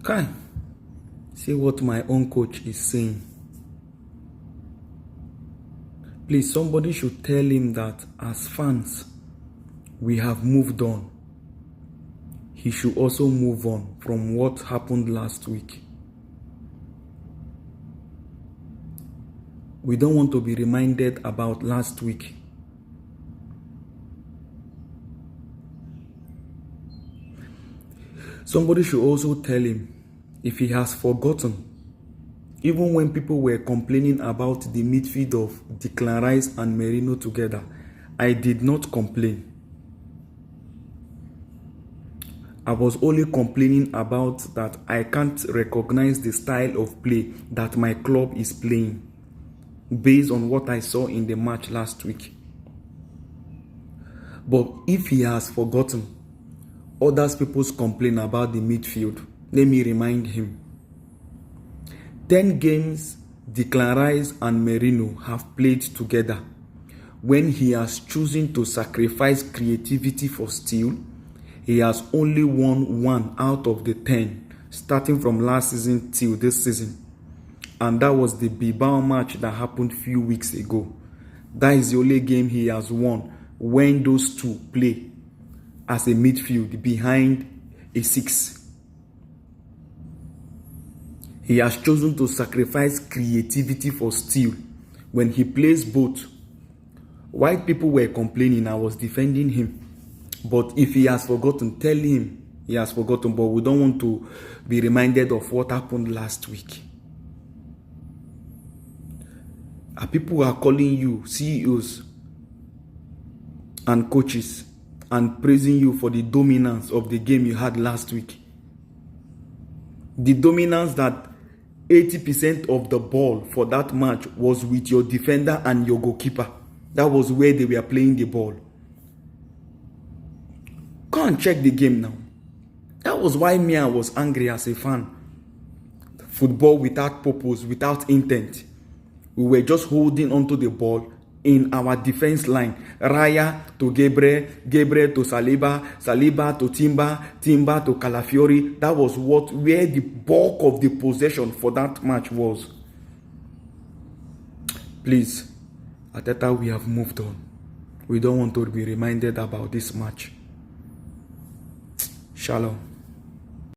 Kai, see what my own coach is saying. Please, somebody should tell him that as fans, we have moved on. He should also move on from what happened last week. We don't want to be reminded about last week. Somebody should also tell him if he has forgotten, even when people were complaining about the midfield of Declan Rice and Merino together, I did not complain. I was only complaining about that I can't recognize the style of play that my club is playing based on what I saw in the match last week. But if he has forgotten others people's complain about the midfield, let me remind him. 10 games Declan Rice and Merino have played together. When he has chosen to sacrifice creativity for steel, he has only won 1 out of the 10, starting from last season till this season. And that was the Bilbao match that happened few weeks ago. That is the only game he has won when those two play as a midfield behind a 6. He has chosen to sacrifice creativity for steel. When he plays both, white people were complaining, I was defending him. But if he has forgotten, tell him he has forgotten. But we don't want to be reminded of what happened last week. People are calling you CEOs and coaches and praising you for the dominance of the game you had last week. The dominance that 80% of the ball for that match was with your defender and your goalkeeper. That was where they were playing the ball. Go and check the game now. That was why I was angry as a fan. Football without purpose, without intent. We were just holding onto the ball in our defense line. Raya to Gabriel, Gabriel to Saliba, Saliba to Timber, Timber to Calafiori. That was where the bulk of the possession for that match was. Please, Arteta, we have moved on. We don't want to be reminded about this match. Shalom.